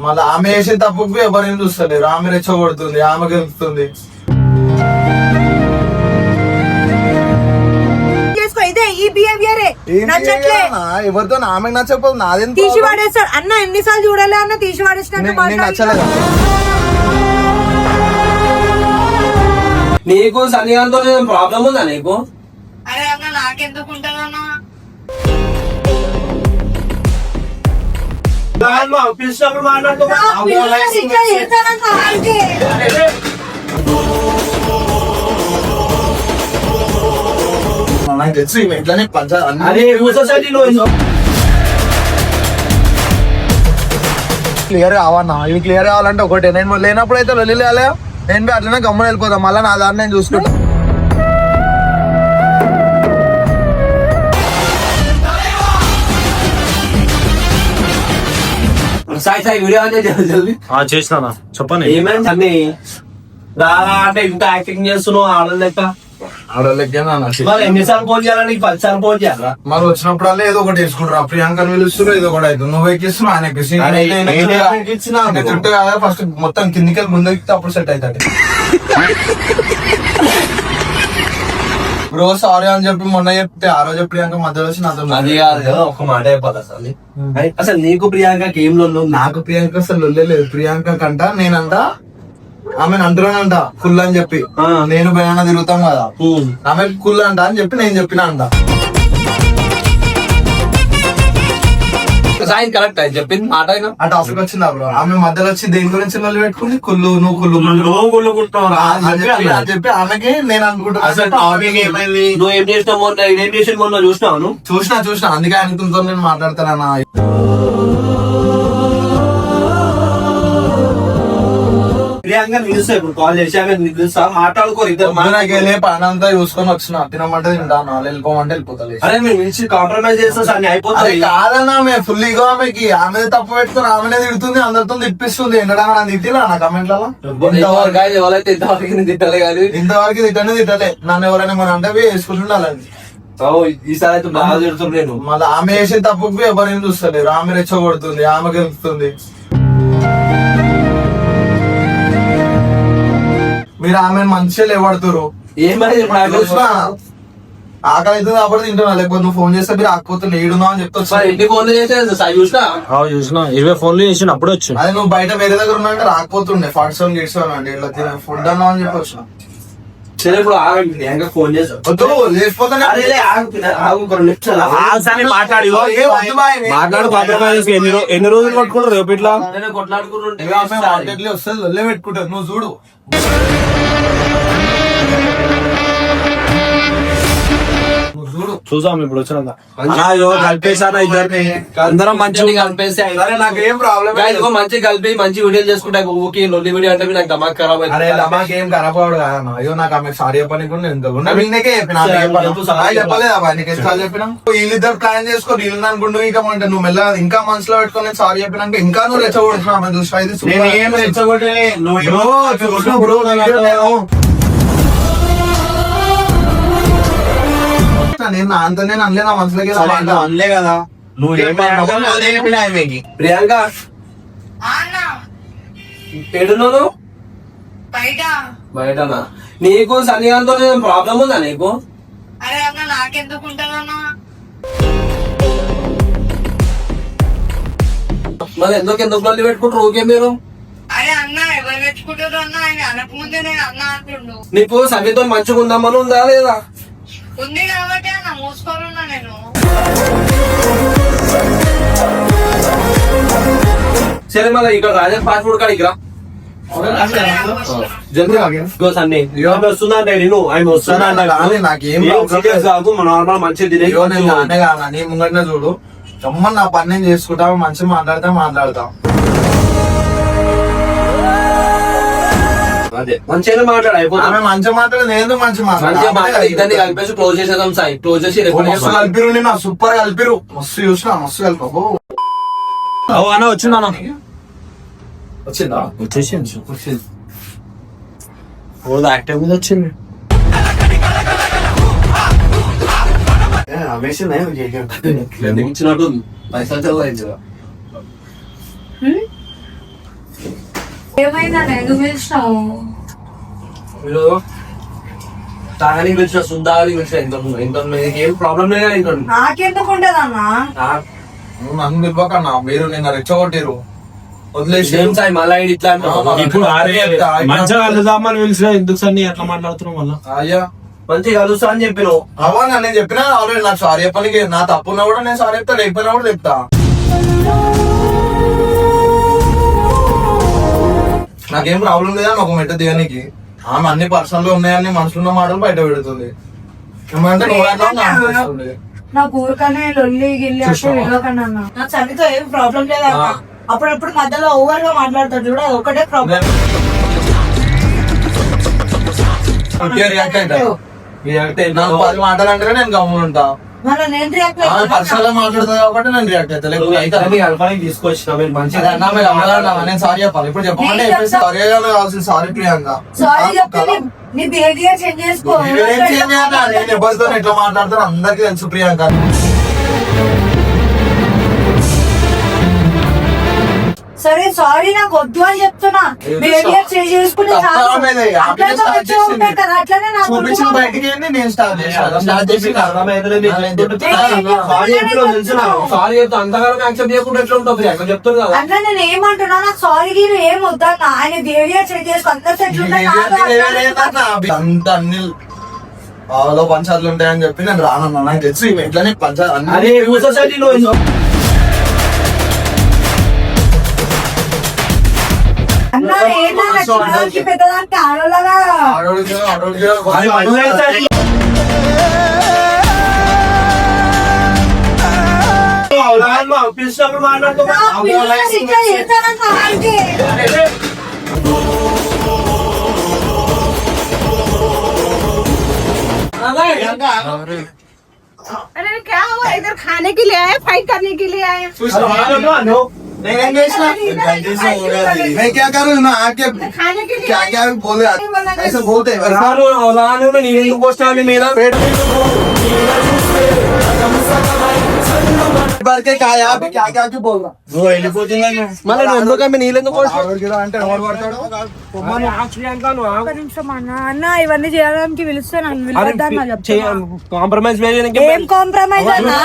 మళ్ళీ ఆమె వేసే తప్పుకు ఎవరేం చూస్తలేరు. ఆమె రెచ్చగొడుతుంది, ఆమె గెలుస్తుంది. ఎవరితో ఆమెకు నచ్చకపోదు నాదేం తీసి వాడేస్తాడు అన్న. ఎన్నిసార్లు చూడాలి అన్న, తీసి వాడేసినట్టు నచ్చలేదు. నీకు సన్నిహాంతో ప్రాబ్లం ఉందా నీకు? అరే అన్న నాకెందుకు ఉంటుందన్నా? పిలిచినప్పుడు మాట్లాడుకో. నాకు తెలుసు ఇట్లనే క్లియర్ కావన్నా. ఇవి క్లియర్ కావాలంటే ఒకటి, నేను లేనప్పుడు అయితే వెళ్ళాలి. నేను అట్లనే గమ్మున వెళ్ళిపోతాం. మళ్ళీ నా దాన్ని నేను చూసుకుంటా. సాయి సాయి వీడియో అంటే చేసినా చెప్పండి. ఏమైంది అన్ని రాగా అంటే ఇంత యాక్టింగ్ చేస్తున్నావు ఆడలు లెక్క. మరి ఎన్నిసార్లు ఫోన్ చేయాలని 10 సార్లు ఫోన్ చేయాలా? మరి వచ్చినప్పుడల్లా ఏదో ఒకటి వేసుకుంటారు. ప్రియాంకని పిలుస్తారు, ఏదో ఒకటి అవుతుంది. నువ్వు ఎక్కిస్తున్నావు, ఆయన ఎక్కిస్తున్నా ఫస్ట్ మొత్తం కిందికి ముందు ఎక్కితే అప్పుడు సెట్ అవుతాడు. బ్రో సారీ అని చెప్పి మొన్న చెప్తే ఆ రోజు ప్రియాంక మధ్యలో వచ్చి నాతో అది కాదు కదా, ఒక్క మాట అయిపోతా అసలు. అసలు నీకు ప్రియాంకకి ఏం లొల్లు? నాకు ప్రియాంక అసలు లొల్లేదు. ప్రియాంక కంట నేనంట ఆమెను అంటున్నానంట కుల్ అని చెప్పి. నేను భయాన తిరుగుతాం కదా, ఆమె కుల్ అంట అని చెప్పి నేను చెప్పిన అంట. సాయి కరెక్ట్ అని చెప్పింది మాట. ఆ టాపిక్ వచ్చింది బ్రో. ఆమె మధ్యలో వచ్చి దేని గురించి మొదలు పెట్టుకుని కుళ్ళు నువ్వు కుళ్ళు అని చెప్పి ఆమెకి నేను అనుకుంటున్నా. నువ్వు ఏం చేసినావు మొన్న, ఏం చేసిన మొన్న చూసినావు? చూసినా అందుకే అనుకుంటా నేను మాట్లాడతానా. ప్రియాంక నిలుస్తా ఇప్పుడు కాల్ చేశాక నిలుస్తా, మాట్లాడుకోరు ఇద్దరు. మనకెళ్ళి పని అంతా చూసుకొని వచ్చిన తినమంటే తింటాను, వెళ్ళిపోమంటే వెళ్ళిపోతాను. అరే మేము మించి కాంప్రమైజ్ చేస్తా సార్ అయిపోతుంది. కాదన్నా ఆమె ఫుల్ ఈగో. ఆమెకి ఆమె తప్పు పెట్టుకుని ఆమెనే తిడుతుంది, అందరితో తిప్పిస్తుంది. ఎండడా తిట్టిలా నా కమెంట్లలో ఎవరైతే ఇంతవరకు తిట్టాలి కానీ ఇంతవరకు తిట్టలే. నన్ను ఎవరైనా మన అంటే వేసుకుంటుండాలని. ఈసారి అయితే బాగా తిడుతుంది. నేను మళ్ళీ ఆమె వేసే తప్పుకు ఎవరేం చూస్తలేరు. ఆమె రెచ్చగొడుతుంది, ఆమె గెలుస్తుంది. మీరు ఆమె మంచిగా లేవడుతురు. ఏమైంది ఆకలి అవుతుంది కాబట్టి తింటున్నా, లేకపోతే నువ్వు ఫోన్ చేస్తే మీరు ఆకపోతే లేడున్నావు అని చెప్తా. ఇంటి ఫోన్ చేసే చూసినా 20 ఫోన్లు చేసిన అప్పుడే వచ్చి. అదే నువ్వు బయట వేరే దగ్గర ఉన్నా అంటే రాకపోతుండే. 47 గేట్స్ అంటే ఇట్లా ఫుడ్ అన్నావు అని చెప్పి వచ్చిన. సరే ఇప్పుడు ఆగండి, ఇంకా ఫోన్ చేస్తా. లేకపోతే మాట్లాడు. ఎన్ని రోజులు పట్టుకుంటారు రేపు ఇట్లా కొట్లాడుకుంటుంటే వస్తుంది పెట్టుకుంటారు. నువ్వు చూడు చూసాం ఇప్పుడు వచ్చిన కలిపేసానా ఇద్దరిని. అందరం మంచిగా కలిపేసి నాకేం ప్రాబ్లం మంచిగా కలిపి మంచి వీడియోలు చేసుకుంటా. ఓకే లొల్లి వీడియో అంటే నాకు దమాక్ ఖరాబ్ అరే దమాక్ ఏం ఖరాబ్ అవడు కదా. అయ్యో నాకు ఆమె సారీ చెప్పని కూడా నేను చెప్పిన. వీళ్ళిద్దరు ప్లాన్ చేసుకో వీళ్ళు అనుకుంటూ ఇంకా అంటే నువ్వు మెల్ల ఇంకా మనసులో పెట్టుకుని సారీ చెప్పినాక ఇంకా నువ్వు రెచ్చగొడుతున్నావు. ఆమె నేను అంత నేను అనలే, నా మనసులోకి అనలే కదా. నువ్వు ప్రియాంక ఎడున్నాను బయటనా? నీకు సన్నిహాంతో ప్రాబ్లం ఉందా నీకు? అరే అన్న నాకెందుకు ఉంటుందన్నా? మరి ఎందుకు మళ్ళీ పెట్టుకుంటారు? ఓకే మీరు అరే అన్న ఎవరు పెట్టుకుంటారు అన్న? ఆయన అనకముందే నేను అన్న అంటుండు. నీకు సన్నితో మంచిగా ఉందామని ఉందా లేదా? ఉంది కాబట్టి అన్న మూసుకోనున్నా నేను. సరే మళ్ళీ ఇక్కడ రాజా ఫాస్ట్ కాడికి రా. నార్మల్ మంచిగా ముంగట్నే చూడు చమ్మని నా పని నేను చేసుకుంటా. మంచిగా మాట్లాడతా అదే మంచిగా మాట్లాడు అయిపోతుంది. మంచిగా మాట్లాడి నేను మంచిగా ఇద్దరిని కలిపేసి క్లోజ్ చేసేదాం సాయి. క్లోజ్ చేసి కలిపిరు నేను సూపర్ కలిపిరు. మస్తు చూసిన మస్తు కలిపి అన్న వచ్చిందా వచ్చిందా వచ్చేసి యాక్టివ్ మీద వచ్చింది. ఇచ్చినట్టు పైసలు చదువు ఏమైందా ఎందుకు పిలిచినావు? మీరు తాగని పిలిచిన సుందాగని పిలిచిన ఇంత ఏం ప్రాబ్లం లేదా ఇంత నాకెందుకు ఉండదు అన్న? నువ్వు నన్ను పిలవకన్నా, మీరు నిన్న రెచ్చగొట్టిరు వదిలేసి సేమ్ టైం మళ్ళీ ఇట్లా అంటావు. ఇప్పుడు మంచిగా కలుద్దామని పిలిచిన ఎందుకు సార్ నీ ఎట్లా మాట్లాడుతున్నావు మళ్ళా? అయ్యా మంచిగా కలుస్తా అని చెప్పినావు. అవన్నా నేను చెప్పినా ఆల్రెడీ నాకు సారీ చెప్పడానికి నా తప్పున్నా కూడా నేను సారీ చెప్తా, లేకపోయినా కూడా చెప్తా. నాకేం ప్రాబ్లం లేదా ఒక మెట్ట దిగనికి. ఆమె అన్ని పర్సనల్ ఉన్నాయని మనసులో మాటలు బయట పెడుతుంది. ఏమంటే నువ్వు అట్లా నాకు అనిపిస్తుంది. నాకు ఊరికనే లొల్లి గిల్లి అంటే వెళ్ళకన్నా అన్న. నాకు చలితో ఏం ప్రాబ్లం లేదన్న. అప్పుడప్పుడు మధ్యలో ఓవర్ గా మాట్లాడతాడు చూడ, ఒకటే ప్రాబ్లం. రియాక్ట్ అవుతా, నాకు 10 మాటలు అంటే నేను గమ్మున ఉంటా. మళ్ళీ నేను రియాక్ట్ పర్సనల్ గా మాట్లాడుతుంది కాబట్టి నేను రియాక్ట్ అవుతా. లేకపోతే కలపాలని తీసుకొచ్చిన మీరు మంచిగా అదే అన్నా, మీరు అమ్మగారు నేను సారీ చెప్పాలి. ఇప్పుడు చెప్పమంటే సారీ కావాల్సింది సారీ ప్రియాంక. సారీ చెప్తే నీ బిహేవియర్ చేంజ్ చేసుకో. మీరేం చేయాలి? నేను ఎవరితో ఎట్లా మాట్లాడతాను అందరికీ తెలుసు ప్రియాంక. సరే సారీ నాకు వద్దు అని చెప్తున్నా. బిహేవియర్ చేంజ్ చేసుకుని అట్లనే నాకు చూపించిన బయటికి వెళ్ళి నేను స్టార్ట్ చేశాను. స్టార్ట్ చేసి సారీ చెప్తా అంతగానో యాక్సెప్ట్ చేయకుండా ఎట్లా ఉంటుంది అట్లా చెప్తారు కదా. అట్లా నేను ఏమంటున్నా, నాకు సారీ గీరు ఏం వద్దన్నా. ఆయన బిహేవియర్ చేంజ్ చేసుకో. అందరు అంత అన్ని వాళ్ళలో పంచాయతీలు ఉంటాయని చెప్పి నేను రానన్నా. నాకు తెలుసు ఇట్లనే అదే సొసైటీలో అన్నా ఏంటన్నా చిన్నదానికి పెద్దదానికి ఆడోళ్ళగా పిలిచినప్పుడు మాట్లాడుతూ अरे क्या हुआ? इधर खाने के लिए आए, फाइट करने के लिए आए? నేనేం చేసిన मैं क्या करूँ ना आके खाने के लिए क्या क्या बोले ऐसे बोलते हैं నేను ఎందుకు వస్తాను మీద भर के कहा यार क्या क्या क्यों बोल रहा మళ్ళీ నువ్వు ఎందుకు నీళ్ళు ఎందుకు అంటే ఎవరు పడతాడు ఒక్క నిమిషం అన్న. అన్న ఇవన్నీ చేయడానికి పిలిస్తే నన్ను పిలవద్దన్నా చెప్తున్నా. కాంప్రమైజ్ ఏం కాంప్రమైజ్ అన్నా?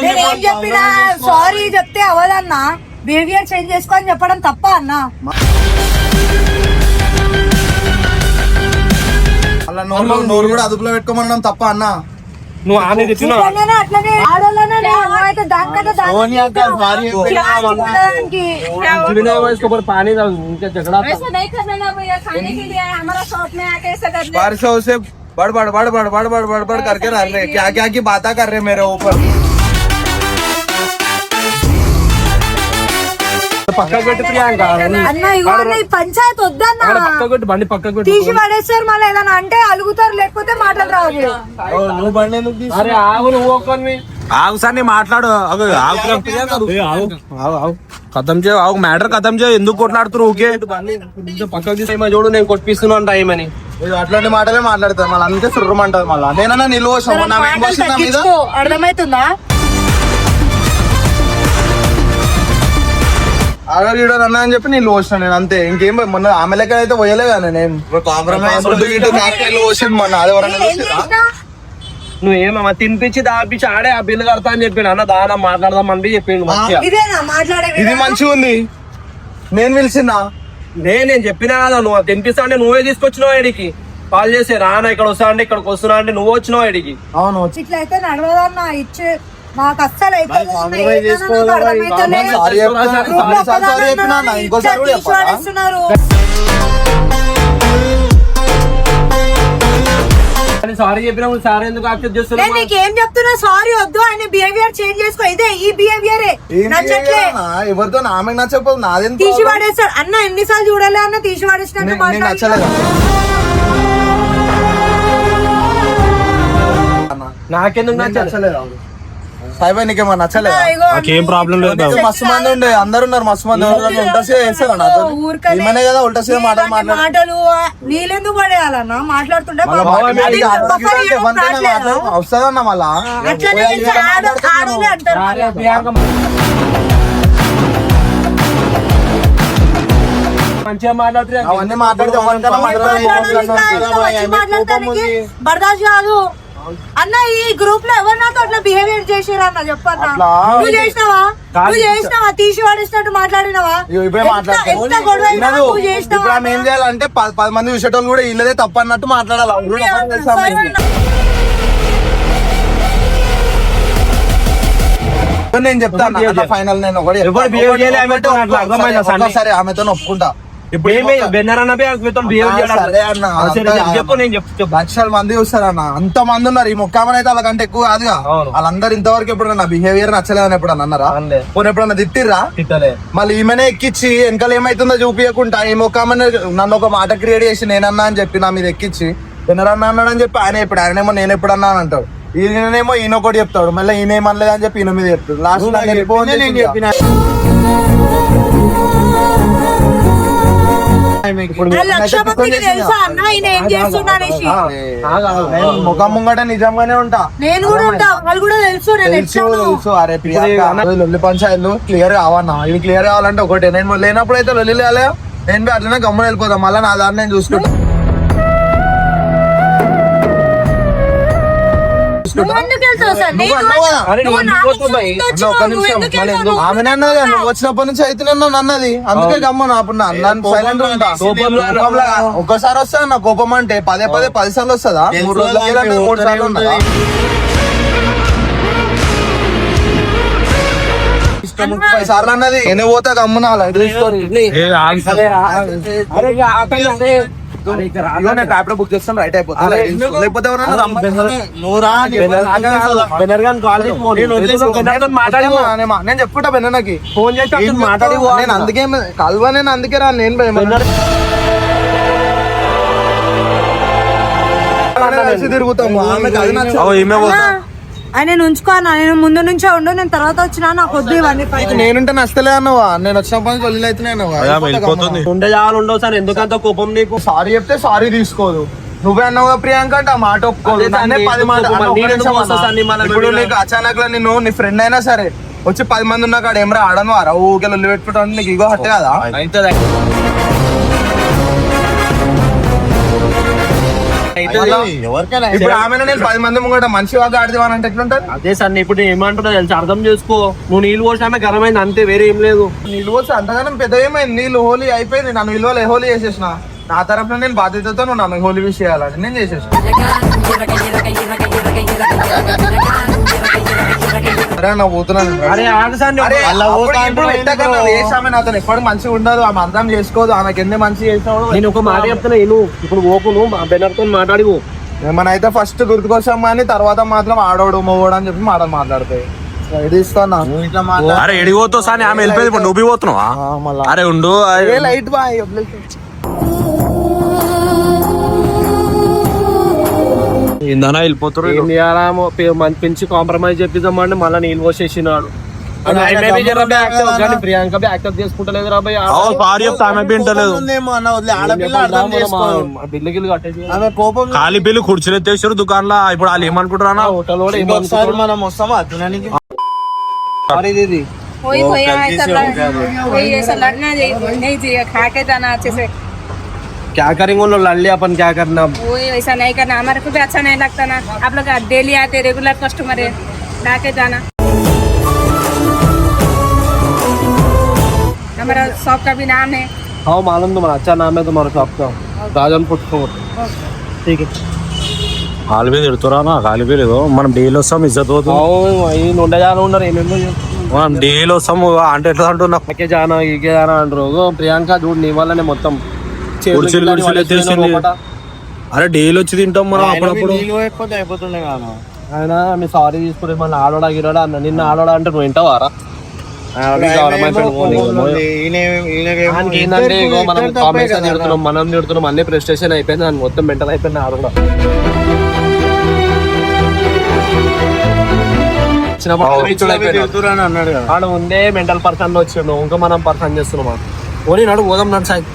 నేను ఏం చెప్పినా సారీ చెప్తే అవదన్నా. బిహేవియర్ చేంజ్ చేసుకో అని చెప్పడం తప్ప అన్నా? అలా నోరు కూడా అదుపులో పెట్టుకోమనడం తప్ప అన్న. నువ్వు ఆమె తెచ్చినా నిజంగానే అట్లనే ఆడోళ్ళనే అయితే దానికైతే पानी उनके झगड़ा ऐसा नहीं करना ना भैया. खाने के लिए आए, हमारा शॉप में आके ऐसा करने. बारिशों से बड़ करके रह रहे क्या क्या की बातें कर रहे मेरे ऊपर. పక్కకు పెట్టి ప్రియాంక అన్న ఇగో అన్న ఈ పంచాయతీ వద్దన్నా. పక్కకు పెట్టి బండి పక్కకు పెట్టి తీసి పడేస్తారు. మళ్ళీ ఏదైనా అంటే అలుగుతారు, లేకపోతే మాటలు రావు. నువ్వు బండి ఎందుకు తీసి అరే ఆగు నువ్వు ఒక్కని ఆగు సార్ నేను మాట్లాడు ఖతం చేయ ఆగు మ్యాటర్ ఖతం చేయ ఎందుకు కొట్లాడుతున్నారు ఓకే పక్కకు తీసి చూడు నేను కొట్టిస్తున్నా అంట ఏమని అట్లాంటి మాటలే మాట్లాడతారు మళ్ళీ అందుకే సుర్రమంటది. మళ్ళీ నేనన్నా నిల్వ మీద అర్థమవుతుందా? ఆడో అన్నా అని చెప్పి నీళ్ళు పోసిన నేను అంతే. ఇంకేం మొన్న ఆమె లెక్క అయితే పోయలే కానీ నేను కాంప్రమైజ్ పోసింది మొన్న అదే. నువ్వేమమ్మా తినిపించి దాపించి ఆడే ఆ బిల్లు కడతా అని చెప్పాడు అన్న దానా మాట్లాడదాం అని చెప్పిండు మంచిగా. ఇదేనా మాట్లాడే ఇది మంచిగా ఉంది. నేను పిలిచిందా? నేను చెప్పినా కదా నువ్వు తినిపిస్తా అంటే నువ్వే తీసుకొచ్చినావు ఏడికి కాల్ చేసి రానా ఇక్కడ వస్తా అంటే ఇక్కడికి వస్తున్నా అంటే నువ్వు వచ్చినావు ఏడికి. అవును ఇట్లా అయితే నడవదన్నా. ఇచ్చే నాకు అస్సలు అయితే సారీ చెప్పినా సార్ ఎందుకు యాక్సెప్ట్ చేస్తున్నా? నీకేం చెప్తున్నా? సారీ వద్దు, ఆయన బిహేవియర్ చేంజ్ చేసుకో. ఇదే ఈ బిహేవియరే నచ్చట్లే. ఎవరితో ఆమె నచ్చకపోదు నాదేం తీసి పడేస్తాడు అన్న. ఎన్నిసార్లు చూడాలి అన్న? తీసి పడేసినట్టు నచ్చలేదు. నాకెందుకు నచ్చలేదు? సాయిబాయ్ నీకేమో నచ్చలేదు? నాకేం ప్రాబ్లం లేదు మస్తు మంది ఉండే అందరు ఉన్నారు మస్తు మంది ఉల్టాసే వేస్తారు నాతో. ఏమనే కదా ఉల్టాసే మాటలు నీళ్ళెందుకు పడేయాలన్నా? మాట్లాడుతుంటే వస్తుందన్న మళ్ళా ఆడోళ్ళే అంటారు. మంచిగా మాట్లాడుతున్నా అవన్నీ మాట్లాడితే ఎవరికైనా మాట్లాడటానికి బర్దాష్ కాదు అన్న. ఈ గ్రూప్ లో ఎవరు నాతో అట్లా బిహేవియర్ చేసారు అన్న చెప్పన్నా. నువ్వు చేసినావా తీసి వాడేసినట్టు మాట్లాడినావా? ఎంత గొడవ అయినా నువ్వు చేసినావా? ఇప్పుడు ఆమె ఏం చేయాలంటే 10 మంది చూసేటోళ్ళు కూడా ఇల్లదే తప్పు అన్నట్టు మాట్లాడాలి. నేను చెప్తాను ఫైనల్, నేను సరే ఆమెతో ఒప్పుకుంటా. లక్షల మంది చూస్తారన్న, అంత మంది ఉన్నారు. ఈ మొక్కమని అయితే వాళ్ళకంటే ఎక్కువ కాదుగా. వాళ్ళందరూ ఇంతవరకు ఎప్పుడన్నా బిహేవియర్ నచ్చలేదని ఎప్పుడన్నా అన్నారా? పోనీ ఎప్పుడన్నా తిట్టిర్రా? మళ్ళీ ఈమెనే ఎక్కిచ్చి వెనకాల ఏమైతుందో చూపించకుండా ఈ మొక్కమని నన్ను ఒక మాట క్రియేట్ చేసి నేనన్నా అని చెప్పి నా మీద ఎక్కిచ్చి వినరన్నా అన్నాడు అని చెప్పి ఆయన ఎప్పుడు, ఆయనేమో నేను ఎప్పుడన్నా అని అంటాడు. ఈయనేమో ఈయన ఒకటి చెప్తాడు, మళ్ళీ ఈయన ఏమనలేదు అని చెప్పి ఈయన మీద చెప్తాడు. లాస్ట్ నేను చెప్పిన ముఖం ముంగట నిజంగానే ఉంటా. నేను కూడా ఉంటా, వాళ్ళు కూడా తెలుసు. తెలుసు. అరే లొల్లి పంచాయతీలు క్లియర్ కావన్నా. ఇవి క్లియర్ కావాలంటే ఒకటి, నేను లేనప్పుడు అయితే లొల్లి లేలే, నేను అట్లనే గమ్మున వెళ్ళిపోతాం. మళ్ళీ నా దాన్ని నేను చూసుకుంటా. ఆమె అన్నది నువ్వు వచ్చినప్పటి నుంచి అయితే నన్ను అన్నది, అందుకే గమ్మను అప్పుడు సైలెంట్ ఉంటా. ఒక్కసారి వస్తా నా కోపం అంటే 10 సార్లు వస్తుందా? 3 రోజులు 3 సార్లు ఉంటుందా? 30 సార్లు అన్నది. నేనే పోతా గమ్మున బుక్ చేస్తాను, రైట్ అయిపోతా. లేకపోతే నేను చెప్పుకుంటా బెన్నకి ఫోన్ చేసి మాట్లాడి. నేను అందుకే కల్వా, నేను అందుకే రా. నేను తిరుగుతాము. ఆయన ఉంచుకోనా? నేను ముందు నుంచే ఉండు, నేను తర్వాత వచ్చినా నాకు వద్దు ఇవన్నీ. నేనుంటే నచ్చలే అన్నవా? నేను వచ్చినప్పటి నుంచి వదిలి అవుతున్నాయి. ఉండే జాగాలు ఉండవు సార్, ఎందుకంత కోపం నీకు? సారీ చెప్తే సారీ తీసుకోదు. నువ్వే అన్నావుగా ప్రియాంక అంటే ఆ మాట ఒప్పుకోదు. 10 మాట. ఇప్పుడు నీకు అచానక్ లో నిన్ను నీ ఫ్రెండ్ అయినా సరే వచ్చి 10 మంది ఉన్నా కాడ ఏమరా ఆడను వారా ఊకే లొల్లి పెట్టుకుంటా నీకు ఇగో హట్టే కదా. ఇప్పుడు ఆమె నేను 10 మంది ముంగట మంచిగా ఆడదేవానంటే ఎట్లుంటది? అదే సార్ ఇప్పుడు ఏమంటున్నా తెలుసు, అర్థం చేసుకో. నువ్వు నీళ్ళు పోసామే గరం అయింది అంతే, వేరే ఏం లేదు. నీళ్ళు పోసి అంతగానం పెద్ద ఏమైంది? నీళ్ళు హోలీ అయిపోయింది. నన్ను విలువలు హోలీ చేసేసిన. నా తరఫున నేను బాధ్యతతో నువ్వు నన్ను హోలీ విష్ చేయాలని నేను చేసేసిన. నాతో ఎప్పుడు మంచిగా ఉండదు, ఆమె అర్థం చేసుకోదు. ఆమెకి ఎన్ని మంచి చేసినాడు. నేను ఒక మాట చెప్తున్నా, ఇప్పుడు ఓకు బెనర్తో మాట్లాడి ఏమన్నా అయితే ఫస్ట్ గుర్తుకొచ్చాం కానీ తర్వాత మాత్రం ఆడోడు మొగోడు అని చెప్పి మాటలు మాట్లాడతాయి. తీసుకోనా అరే ఎడిపోతావు సార్, ఆమె వెళ్ళిపోయింది. ఇప్పుడు నువ్వు పోతున్నావా? అరే ఉండు లైట్ బాయ్. ఇందనా వెళ్ళిపోతారు. ఏం చేయాలేమో పెంచి కాంప్రమైజ్ చెప్పిద్దామంటే మళ్ళీ నీళ్ళు పోసేసినాడు. ప్రియాంక యాక్సెప్ట్ చేసుకుంటలేదు రా భయ్. సారీ చెప్తా ఆమె వింటలేదు. బిల్లు గిల్లు కట్టేసి ఖాళీ బిల్లు కుర్చీలు ఎత్తేసారు దుకాణంలో. ఇప్పుడు వాళ్ళు ఏమనుకుంటారా? హోటల్ మనం వస్తామా తినడానికి? क्या करेंगे उन लोग लड़ लिया अपन क्या करना अब? वो ऐसा नहीं करना, हमारे को भी अच्छा नहीं लगता ना. आप लोग डेली आते रेगुलर कस्टमर है, लाके जाना. हमारा शॉप का भी नाम है. हाँ मालूम, तुम्हारा अच्छा नाम है तुम्हारा शॉप का, राजन फूड कोर्ट. ठीक है. ఖాళీ బిల్లు ఎడుతురా? ఖాళీ బిల్లు ఏదో మనం డైలీ వస్తాం, ఇజ్జత్ పోతుంది. ఉండే జానా ఉన్నారు, ఏమేమో మనం డైలీ వస్తాము అంటే ఎట్లా అంటున్నా? ఇకే జానా ఇకే జానా అంటారు. ప్రియాంక చూడు నీ వల్లనే మొత్తం కుర్చీలు ఎత్తేసింది. అరే డైలీ వచ్చి తింటాం మనం అప్పుడప్పుడు. అయిపోతుండే కదా ఆయన మీ సారీ తీసుకుంటే మళ్ళీ ఆడోడా గిరోడా అన్న. నిన్న ఆడోడా అంటే నువ్వు వింటావారా? ఏంటంటే ఇగో మనం కాంబినేషన్ తిడుతున్నాం, మనం తిడుతున్నాం, అన్ని ప్రెస్టేషన్ అయిపోయింది. దాన్ని మొత్తం మెంటల్ అయిపోయింది. ఆడ కూడా ఆడ ఉండే మెంటల్ పర్సన్ వచ్చిండు, ఇంకా మనం పర్సన్ చేస్తున్నాం. ఓని నడు పోదాం నడు సాయి.